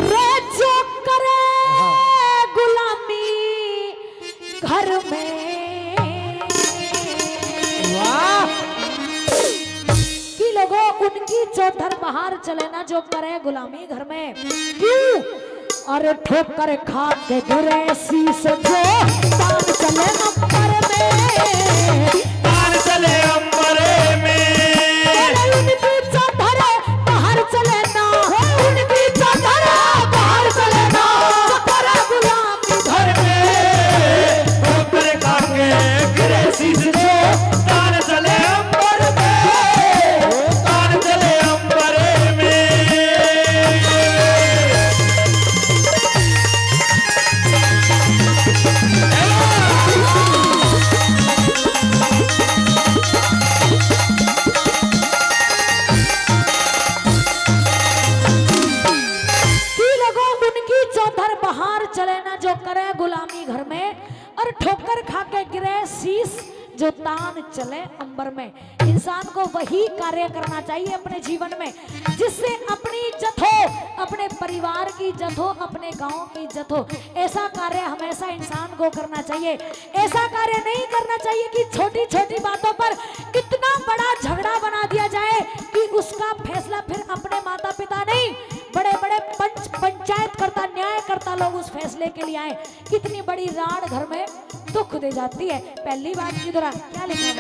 रे जो करे गुलामी घर में, कि लोगों उनकी चौधर बाहर चले ना जो करे गुलामी घर में। क्यों? अरे ठोकर खा के गिरे शीश जो तान चले अंबर में, तान चले अंबर में। उनकी चौधर बाहर चले ना, उनकी चौधर बाहर चले ना, चौधर गुलामी घर में ठोकर खा के गिरे शीश जो तान चले अंबर में, तान चले अंबर में। बाहर चले ना जो करे गुलामी घर में, और ठोकर खा के गिरे शीश जो तान चले अंबर में। इंसान को वही कार्य करना चाहिए अपने जीवन में जिससे अपनी इज्जत हो, अपने परिवार की इज्जत हो, अपने गांव की इज्जत हो। ऐसा कार्य हमेशा इंसान को करना चाहिए। ऐसा कार्य नहीं करना चाहिए कि छोटी छोटी बातों पर इतना बड़ा झगड़ा बना दिया जाए कि उसका फैसला फिर अपने माता पिता नहीं, बड़े बड़े पंचायत करता, न्याय करता लोग उस फैसले के लिए आए। कितनी बड़ी राड़ घर में दुख दे जाती है। पहली बात की दौरान क्या लिखा है?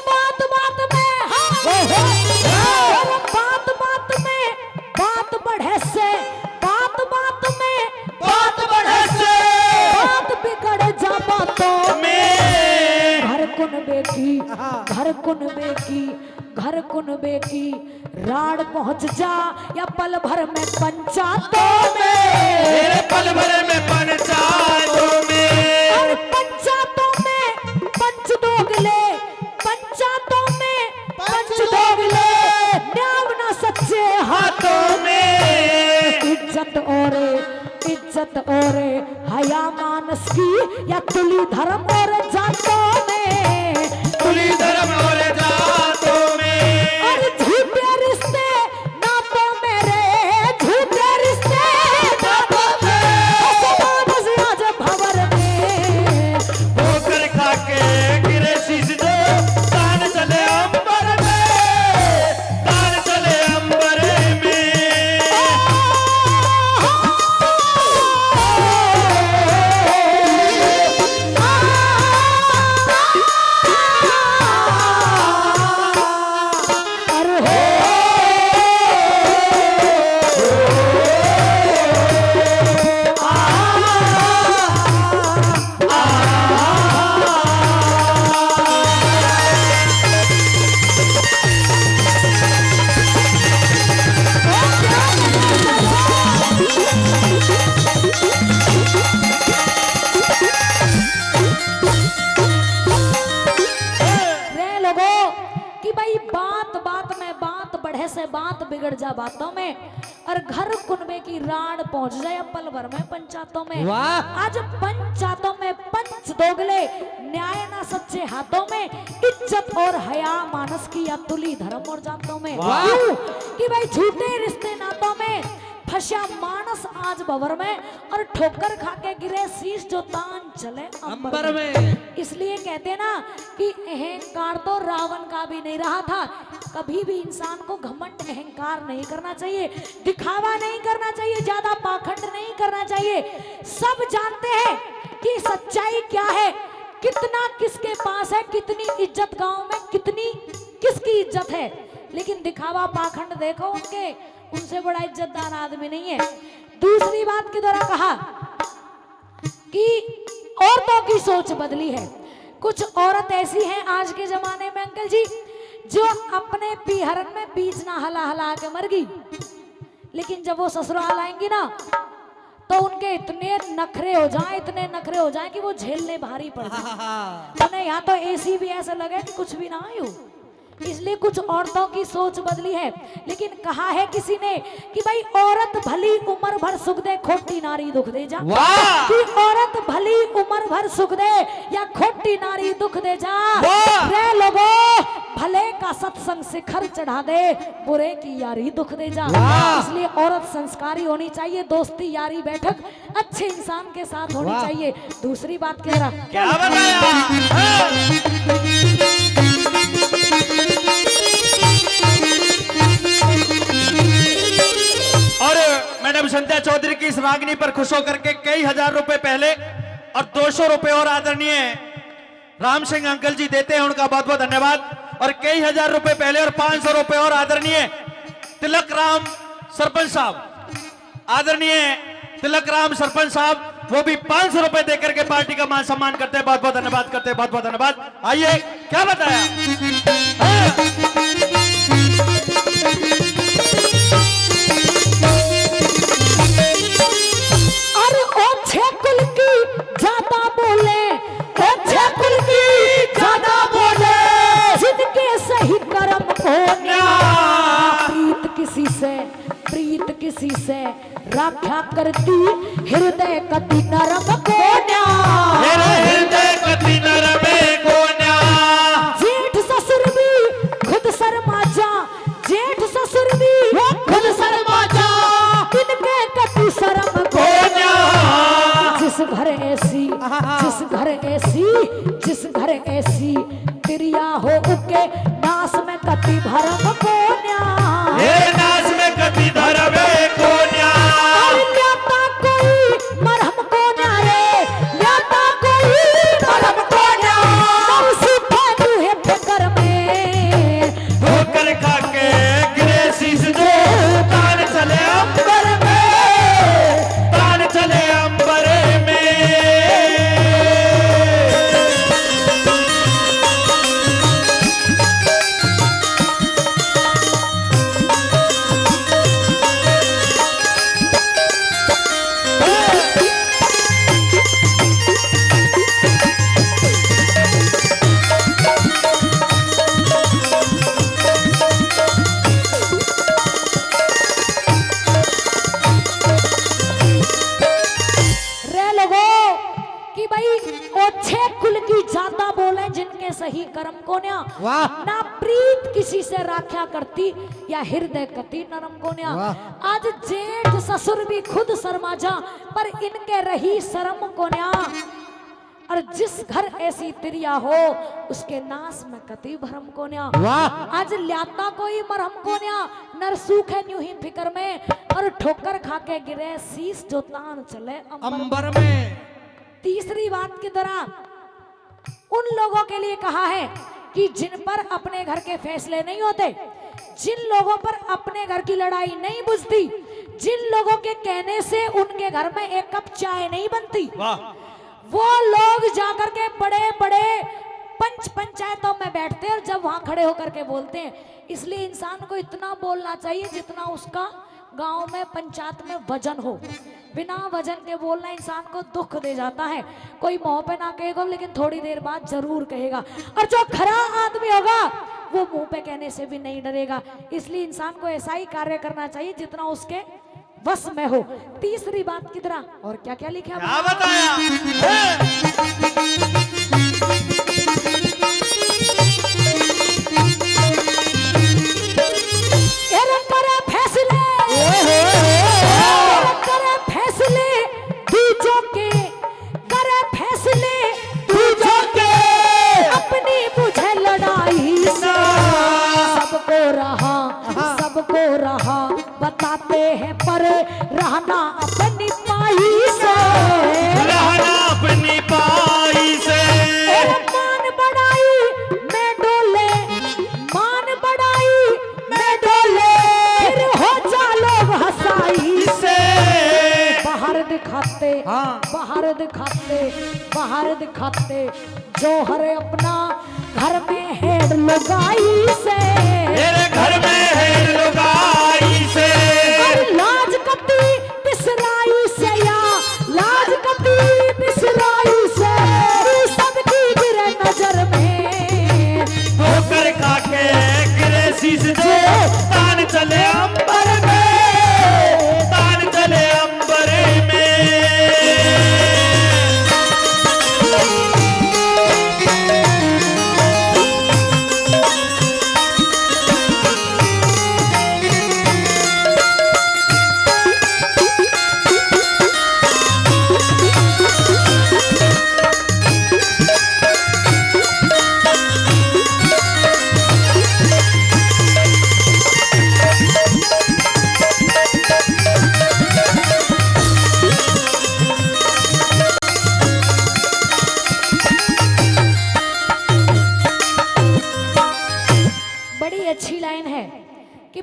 बात बात में, हाँ, बात बात में बात बढ़े से, बात बात में बात बढ़े से बात बिगड़ जा बातों में। घर कुनबे की, घर कुनबे की, घर कुनबे की राड पहुंच जा या पल भर में पंचायतों में, पल भर में पंचायतों में, और पंचायतों में पंच दोगले, पंचायतों में पंच दोगले, न्याय ना सच्चे हाथों में। इज्जत और हया मानस की या तुली धर्म और जातों में, तुली धर्म और जातों में, और झूठे रिश्ते नातों में रे, झूठे रिश्ते नातों में, समान से आज भंवर में ठोकर खा के गिरे शीश जो तान चले अंबर में, तान चले अंबर में। बात बिगड़ जा बातों में, और घर कुनबे की राड पहुंच जाए पल भर में पंचायतों में। आज पंचायतों में पंच दोगले, न्याय ना सच्चे हाथों में, इज्जत और हया मानस की या तुली धर्म और जातों में। क्यों? कि भाई झूठे रिश्ते नातों में फंसा मानस आज भंवर में, और ठोकर खा के गिरे शीश जो तान चले अंबर में। इसलिए कहते ना कि अहंकार तो रावण का भी नहीं रहा था। कभी भी इंसान को घमंड अहंकार नहीं करना चाहिए, दिखावा नहीं करना चाहिए, ज्यादा पाखंड नहीं करना चाहिए। सब जानते हैं कि सच्चाई क्या है, कितना किसके पास है, कितनी इज्जत गांव में, कितनी किसकी इज्जत है, लेकिन दिखावा पाखंड देखो उनके, उनसे बड़ा इज्जतदार आदमी नहीं है। दूसरी बात के द्वारा कहा कि औरतों की सोच बदली है। कुछ औरत ऐसी हैं आज के जमाने में अंकल जी, जो अपने पीहरन में बीज ना हला हला के मर गई, लेकिन जब वो ससुराल आएंगी ना तो उनके इतने नखरे हो जाएं, इतने नखरे हो जाएं कि वो झेलने भारी पड़ जाए। उन्हें यहाँ तो एसी भी ऐसा लगे कि कुछ भी ना आयु, इसलिए कुछ औरतों की सोच बदली है। लेकिन कहा है किसी ने कि भाई औरत भली उम्र भर सुख दे, खोटी नारी दुख दे जा। वाह! कि औरत भली उम्र भर सुख दे या खोटी नारी दुख दे जा। वाह! रे लोगो भले का सत्संग शिखर चढ़ा दे, बुरे की यारी दुख दे जा। वाह! इसलिए औरत संस्कारी होनी चाहिए, दोस्ती यारी बैठक अच्छे इंसान के साथ होनी चाहिए। दूसरी बात कह रहा क्या बताया? और मैडम संध्या चौधरी की इस रागनी पर खुश होकर के कई हजार रुपए पहले और 200 रुपए और आदरणीय राम सिंह अंकल जी देते हैं, उनका बहुत बहुत धन्यवाद। और कई हजार रुपए पहले और 500 रुपए और आदरणीय तिलक राम सरपंच साहब, आदरणीय तिलक राम सरपंच साहब, वो भी 500 रुपए देकर के पार्टी का मान सम्मान करते हैं। बहुत बहुत धन्यवाद करते हैं, बहुत बहुत धन्यवाद। आइए, क्या बताया? अरे ओछे कुल की ज्यादा बोले, ओछे कुल की ज्यादा बोले, जिनके सही कर्म को प्रीत किसी से रक्षा करती, हृदय कति नरम को हृदय कति नरम को जेठ ससुर भी खुद शर्मा जा, जेठ ससुर भी खुद शर्मा जा, इनके कति शर्म को जिस घर ऐसी, जिस घर ऐसी, जिस घर ऐसी तिरिया हो उके नाश में कति भरम को नाश में कति धर्म को ल्याता कोई मरहम को रे, ल्याता कोई मरहम को नरसी फादू है फिकर में, ठोकर खा के गिरे शीश जो तान चले अंबर में, तान चले अंबर में। रे लोगो कि भाई ओछे कुल की ज्यादा बोले, जिनके सही कर्म को ना प्रीत किसी से राख्या करती या हृदय कति नरम को आज जेठ ससुर भी खुद शर्मा जा, पर इनके रही शर्म को और जिस घर ऐसी तिरिया हो उसके नाश में कति भरम को आज ल्याता कोई मरहम को नर सूखे न्यू ही फिकर में, और ठोकर खा के गिरे शीश जो तान चले अंबर में। तीसरी बात की तरह उन लोगों के लिए कहा है कि जिन पर अपने घर के फैसले नहीं होते, जिन लोगों पर अपने घर की लड़ाई नहीं बुझती, जिन लोगों के कहने से उनके घर में एक कप चाय नहीं बनती, वो लोग जाकर के बड़े बड़े पंचायतों में बैठते हैं और जब वहां खड़े होकर के बोलते हैं। इसलिए इंसान को इतना बोलना चाहिए जितना उसका गांव में पंचायत में वजन हो। बिना वजन के बोलना इंसान को दुख दे जाता है। कोई मुंह पे ना कहेगा लेकिन थोड़ी देर बाद जरूर कहेगा, और जो खरा आदमी होगा वो मुंह पे कहने से भी नहीं डरेगा। इसलिए इंसान को ऐसा ही कार्य करना चाहिए जितना उसके बस में हो। तीसरी बात की तरह और क्या क्या लिखा क्या बताया? करे फैसले, करे फैसले दूजों के, करे फैसले दूजों के, अपनी मुझे लड़ाई से सबको रहा बताते हैं, पर रहना अपनी पाई से, रहना अपनी पाई से। मान बढ़ाई मैं डोले, मान बढ़ाई मैं डोले, फिर हो जा लोग हंसाई से, बाहर दिखाते, बाहर दिखाते, बाहर दिखाते जो हर अपना घर में हेड लगाई से, मेरे घर में हेड लगाई से, लाज कती पिसराई से, या लाज कती पिसराई से, सबकी गिरे नजर में, ठोकर खा के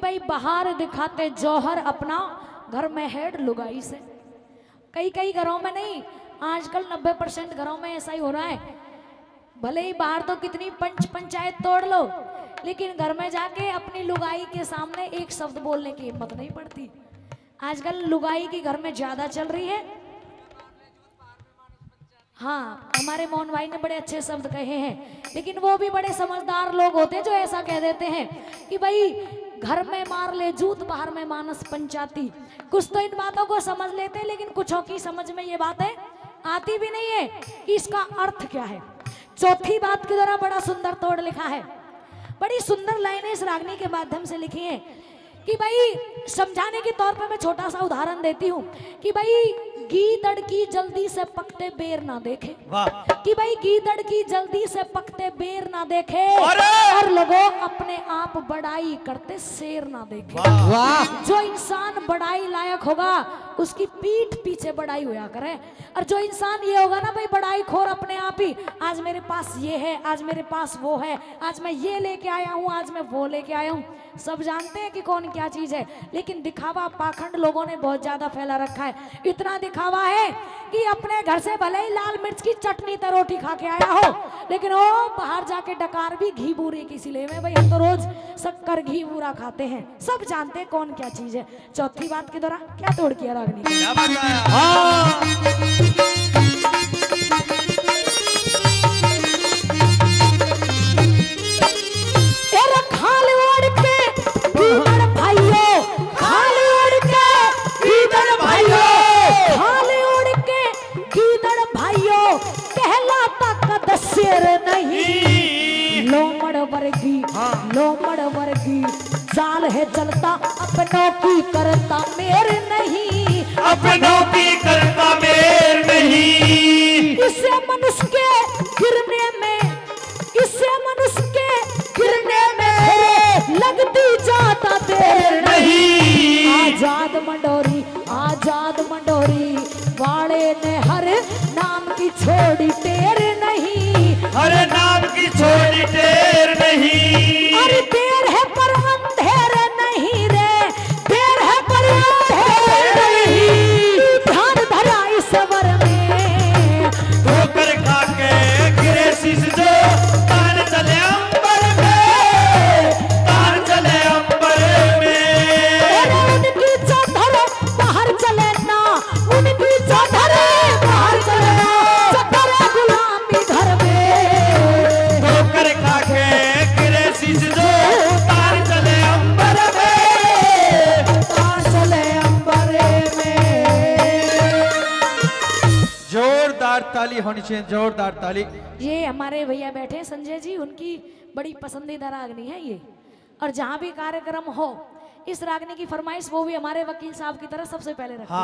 भाई बाहर दिखाते जौहर अपना, घर में हेड लुगाई से। कई कई घरों में नहीं, आजकल 90% घरों में ऐसा ही हो रहा है। भले ही बाहर तो कितनी पंचायत तोड़ लो, लेकिन घर में जाके अपनी लुगाई के सामने एक शब्द बोलने की हिम्मत नहीं पड़ती। आजकल लुगाई की घर में ज्यादा चल रही है। हाँ, हमारे मोहन भाई ने बड़े अच्छे शब्द कहे हैं, लेकिन वो भी बड़े समझदार लोग होते हैं जो ऐसा कह देते हैं कि भाई घर में मार ले जूत, बाहर में मानस पंचाती। कुछ तो इन बातों को समझ लेते हैं, लेकिन कुछों की समझ में ये बातें आती भी नहीं है कि इसका अर्थ क्या है। चौथी बात के द्वारा बड़ा सुंदर तोड़ लिखा है, बड़ी सुंदर लाइनें इस रागनी के माध्यम से लिखी है कि भाई समझाने के तौर पे मैं छोटा सा उदाहरण देती हूँ कि भाई गीदड़ की जल्दी से पकते बेर ना देखे। वाह। कि भाई गीदड़ की जल्दी से पकते बेर ना देखे, और लोगों अपने आप बड़ाई करते शेर ना देखे। वाह। जो इंसान बड़ाई लायक होगा उसकी पीठ पीछे बड़ाई होया करे, और जो इंसान ये होगा ना भाई बड़ाई खोर अपने आप ही, आज मेरे पास ये है, आज मेरे पास वो है, आज मैं ये लेके आया हूँ, आज मैं वो लेके आया हूँ। सब जानते हैं कि कौन क्या चीज है, लेकिन दिखावा पाखंड लोगों ने बहुत ज्यादा फैला रखा है। इतना दिखावा है कि अपने घर से भले ही लाल मिर्च की चटनी तो रोटी खा के आया हो, लेकिन वो बाहर जाके डकार भी घी बूरे की सिले में। भाई हम तो रोज शक्कर घी बूरा खाते हैं, सब जानते हैं कौन क्या चीज है। चौथी बात के दौरान क्या तोड़ किया रागनी? क्या बताया? लोमड़ वर्गी जाल है चलता, अपनों की करता मेरे नहीं, अपनों की करता मेर नहीं। इसे मनुष्य के गिरने में, इसे मनुष्य के गिरने में लगती जाता देर नहीं। आजाद मंडोरी वाले ने हर नाम की छोड़ी टेर नहीं, हर नाम की छोड़ी टेर नहीं। अरे देर है पर अंधेर नहीं रे, देर है पर अंधेर नहीं। ध्यान धरा इस वर में, ठोकर खा के गिरे शीश जो, तान चले अंबर में, तान चले अंबर में। उनकी चौधर बाहर चले ना, उनकी चौधर बाहर चले ना, चौधर गुलामी घर में। ठोकर खा के गिरे शीश जो, तान चले अंबर में, तान चले अंबर में। जोरदार ताली होनी चाहिए, जोरदार ताली। ये हमारे भैया बैठे हैं संजय जी, उनकी बड़ी पसंदीदा रागनी है ये। और जहाँ भी कार्यक्रम हो इस रागनी की फरमाइश वो भी हमारे वकील साहब की तरह सबसे पहले रखते हैं।